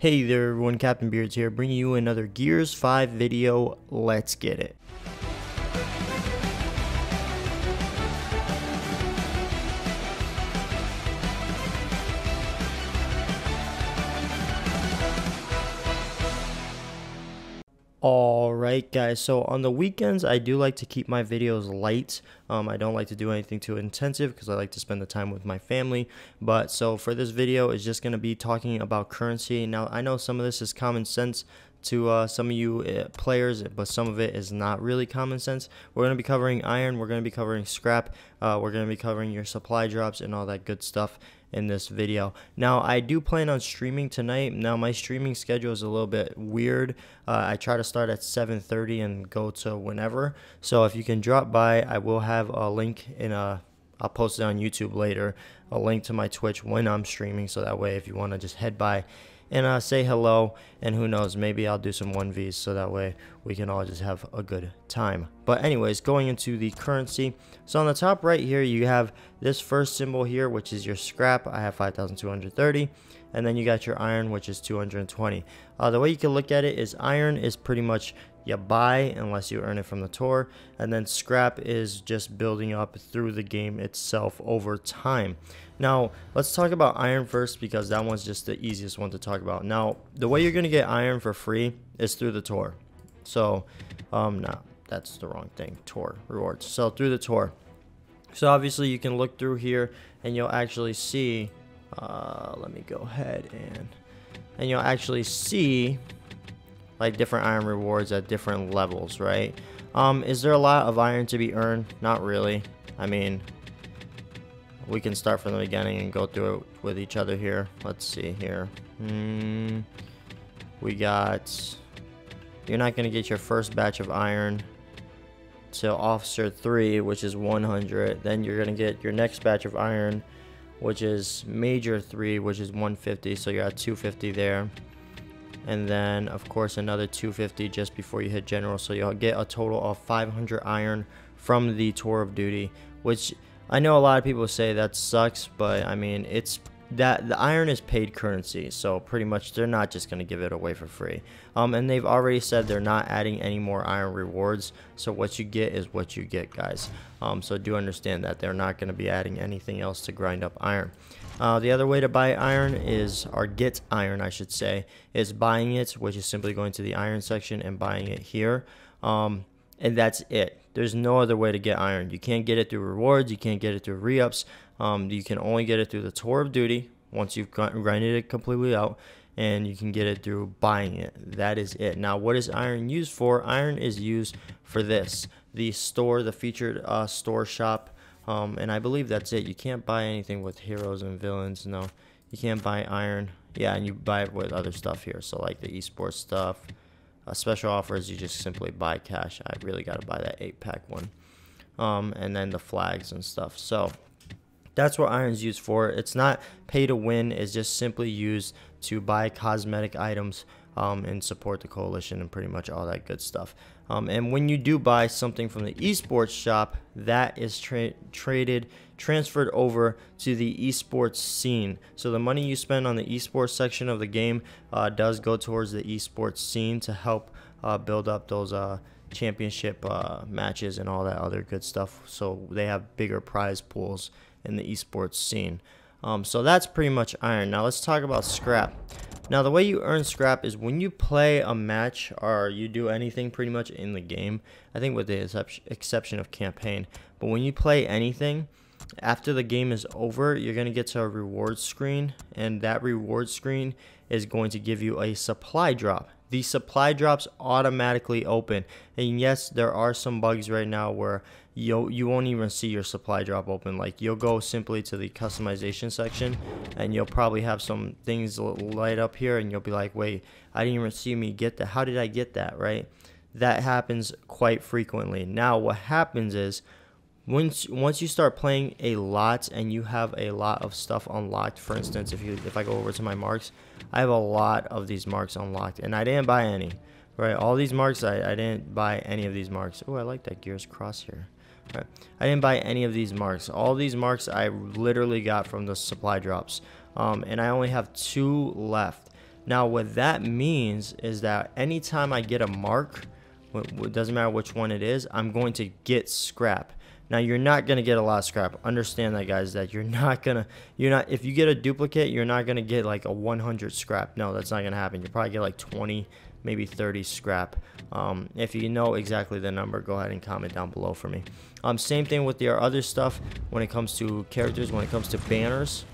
Hey there everyone, Captain BEARDZ here, bringing you another Gears 5 video. Let's get it. Alright guys, so on the weekends I do like to keep my videos light. I don't like to do anything too intensive because I like to spend the time with my family. But so for this video is just going to be talking about currency. Now I know some of this is common sense to some of you players, but some of it is not really common sense. We're going to be covering iron, we're going to be covering scrap, we're going to be covering your supply drops and all that good stuff in this video. Now I do plan on streaming tonight. Now my streaming schedule is a little bit weird. I try to start at 7:30 and go to whenever, so if you can drop by, I will have a link in I'll post it on YouTube later, a link to my Twitch when I'm streaming, so that way if you want to just head by and say hello, and who knows, maybe I'll do some 1Vs so that way we can all just have a good time. But anyways, going into the currency, so on the top right here you have this first symbol here, which is your scrap. I have 5,230, and then you got your iron, which is 220. The way you can look at it is iron is pretty much you buy unless you earn it from the tour, and then scrap is just building up through the game itself over time. Now let's talk about iron first, because that one's just the easiest one to talk about. Now the way you're gonna get iron for free is through the tour. So no, that's the wrong thing. Tour rewards. So through the tour, so obviously you can look through here and you'll actually see let me go ahead and you'll actually see like different iron rewards at different levels, right? Is there a lot of iron to be earned? Not really. I mean, we can start from the beginning and go through it with each other here. Let's see here. We got, you're not going to get your first batch of iron till officer 3, which is 100. Then you're going to get your next batch of iron, which is major 3, which is 150. So you're at 250 there. And then of course another 250 just before you hit general, so you'll get a total of 500 iron from the tour of duty, which I know a lot of people say that sucks, but I mean, it's that the iron is paid currency, so pretty much they're not just going to give it away for free. And they've already said they're not adding any more iron rewards, so what you get is what you get, guys. So do understand that they're not going to be adding anything else to grind up iron. The other way to buy iron is, or get iron I should say, is buying it, which is simply going to the iron section and buying it here. And that's it. There's no other way to get iron. You can't get it through rewards, you can't get it through re-ups. You can only get it through the tour of duty once you've grinded it completely out, and you can get it through buying it. That is it. Now what is iron used for? Iron is used for this, the store, the featured store shop. And I believe that's it. You can't buy anything with heroes and villains. No, you can't buy iron. Yeah, and you buy it with other stuff here, so like the esports stuff. Special offers, you just simply buy cash. I really got to buy that 8-pack one. And then the flags and stuff. So that's what iron's used for. It's not pay to win. It's just simply used to buy cosmetic items and support the coalition and pretty much all that good stuff. And when you do buy something from the esports shop, that is transferred over to the esports scene. So the money you spend on the esports section of the game does go towards the esports scene to help build up those championship matches and all that other good stuff. So they have bigger prize pools in the esports scene. So that's pretty much iron. Now let's talk about scrap. Now the way you earn scrap is when you play a match or you do anything pretty much in the game, I think with the exception of campaign, but when you play anything, after the game is over, you're going to get to a reward screen, and that reward screen is going to give you a supply drop. The supply drops automatically open, and yes, there are some bugs right now where you won't even see your supply drop open. Like, you'll go simply to the customization section and you'll probably have some things light up here and you'll be like, wait, I didn't even see me get that. How did I get that, right? That happens quite frequently. Now what happens is, once you start playing a lot and you have a lot of stuff unlocked, for instance, if I go over to my marks, I have a lot of these marks unlocked and I didn't buy any, right? All these marks, I didn't buy any of these marks. Oh, I like that Gears cross here. Right. I didn't buy any of these marks. All these marks I literally got from the supply drops, and I only have 2 left. Now what that means is that anytime I get a mark, it doesn't matter which one it is, I'm going to get scrap. Now you're not going to get a lot of scrap. Understand that, guys, that if you get a duplicate, you're not going to get like a 100 scrap. No, that's not going to happen. You'll probably get like 20, maybe 30 scrap. If you know exactly the number, go ahead and comment down below for me. Same thing with your other stuff when it comes to characters, when it comes to banners.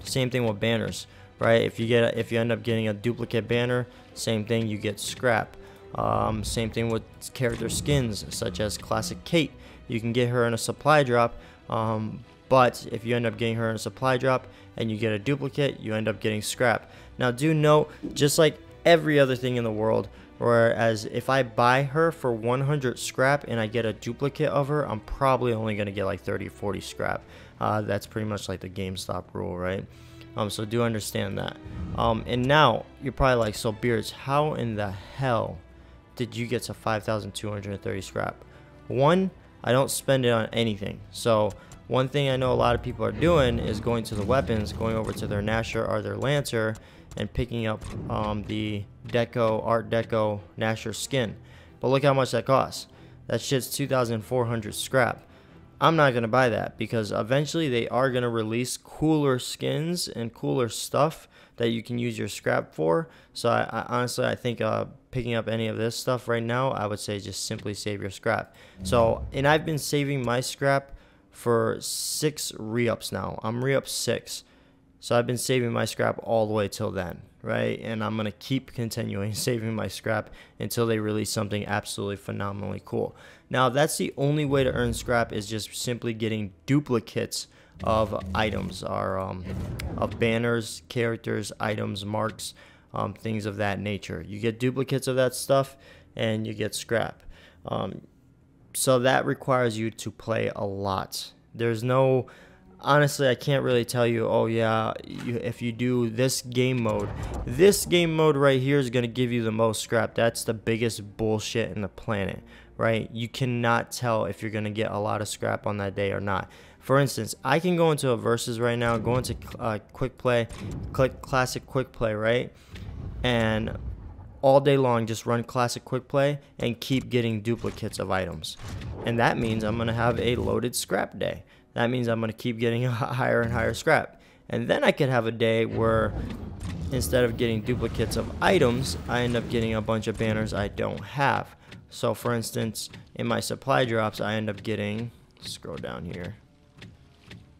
Same thing with banners, right? If you end up getting a duplicate banner, same thing, you get scrap. Same thing with character skins such as classic KAIT. You can get her in a supply drop, but if you end up getting her in a supply drop and you get a duplicate, you end up getting scrap. Now do note, just like every other thing in the world, whereas if I buy her for 100 scrap and I get a duplicate of her, I'm probably only going to get like 30 or 40 scrap. That's pretty much like the GameStop rule, right? So do understand that. And now you're probably like, so BEARDZ, how in the hell did you get to 5,230 scrap? One, I don't spend it on anything. So one thing I know a lot of people are doing is going to the weapons, going over to their GNASHER or their Lancer and picking up the Art Deco GNASHER skin. But look how much that costs. That shit's 2,400 scrap. I'm not going to buy that because eventually they are going to release cooler skins and cooler stuff that you can use your scrap for. So I honestly, I think picking up any of this stuff right now, I would say just simply save your scrap. So, and I've been saving my scrap for 6 re-ups now. I'm re-up 6. So I've been saving my scrap all the way till then, right? And I'm going to keep continuing saving my scrap until they release something absolutely phenomenally cool. Now, that's the only way to earn scrap, is just simply getting duplicates of items, or of banners, characters, items, marks, things of that nature. You get duplicates of that stuff and you get scrap. So that requires you to play a lot. There's no... Honestly, I can't really tell you, oh yeah, if you do this game mode right here is going to give you the most scrap. That's the biggest bullshit in the planet, right? You cannot tell if you're going to get a lot of scrap on that day or not. For instance, I can go into a versus right now, go into quick play, click classic quick play, right? And all day long just run classic quick play and keep getting duplicates of items. And that means I'm going to have a loaded scrap day. That means I'm going to keep getting higher and higher scrap. And then I could have a day where instead of getting duplicates of items, I end up getting a bunch of banners I don't have. So for instance, in my supply drops, I end up getting, scroll down here.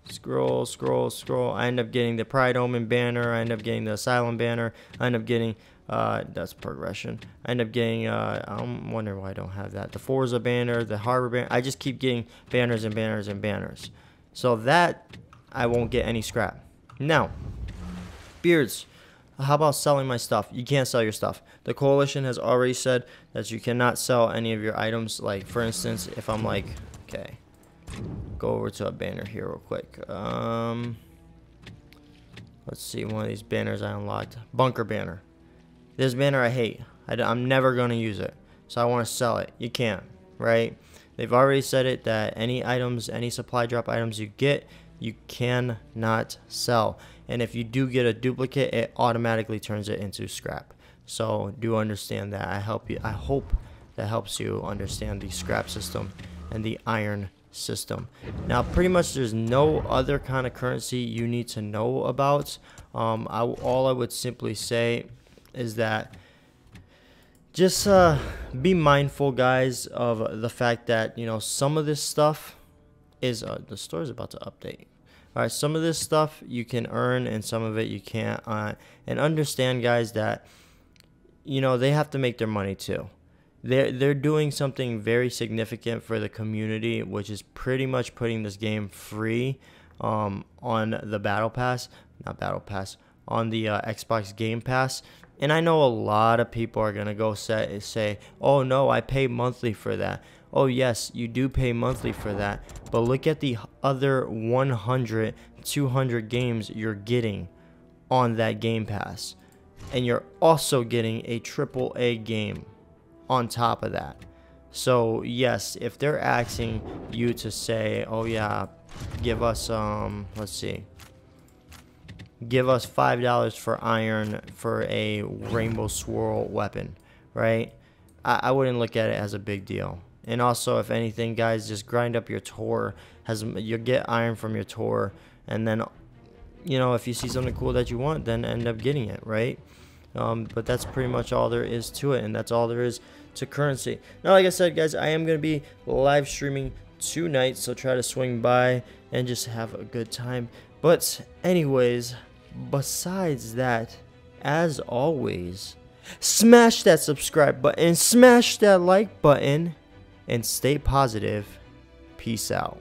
Scroll. I end up getting the Pride Omen banner. I end up getting the Asylum banner. I end up getting, that's progression. I end up getting, I'm wondering why I don't have that. The Forza banner, the Harbor banner. I just keep getting banners and banners and banners. So that, I won't get any scrap. Now, BEARDZ, how about selling my stuff? You can't sell your stuff. The coalition has already said that you cannot sell any of your items. Like, for instance, if I'm like, okay, go over to a banner here real quick. Let's see, one of these banners I unlocked. Bunker banner. This banner I hate. I'm never going to use it. So I want to sell it. You can't, right? They've already said it that any items, any supply drop items you get, you cannot sell. And if you do get a duplicate, it automatically turns it into scrap. So do understand that. I hope that helps you understand the scrap system and the iron system. Now pretty much there's no other kind of currency you need to know about. All I would simply say is that just be mindful, guys, of the fact that, you know, some of this stuff is the store is about to update. All right, some of this stuff you can earn and some of it you can't. And understand, guys, that, you know, they have to make their money too. They're doing something very significant for the community, which is pretty much putting this game free on the Battle Pass, not Battle Pass, on the Xbox Game Pass. And I know a lot of people are going to go say, oh no, I pay monthly for that. Oh yes, you do pay monthly for that. But look at the other 100, 200 games you're getting on that Game Pass. And you're also getting a AAA game on top of that. So yes, if they're asking you to say, oh yeah, give us let's see, give us $5 for iron for a rainbow swirl weapon, right? I wouldn't look at it as a big deal. And also, if anything, guys, just grind up your Tor. You get iron from your Tor, and then, you know, if you see something cool that you want, then end up getting it, right? But that's pretty much all there is to it, and that's all there is to currency. Now, like I said, guys, I am going to be live streaming tonight, so try to swing by and just have a good time. But anyways, besides that, as always, smash that subscribe button, smash that like button, and stay positive. Peace out.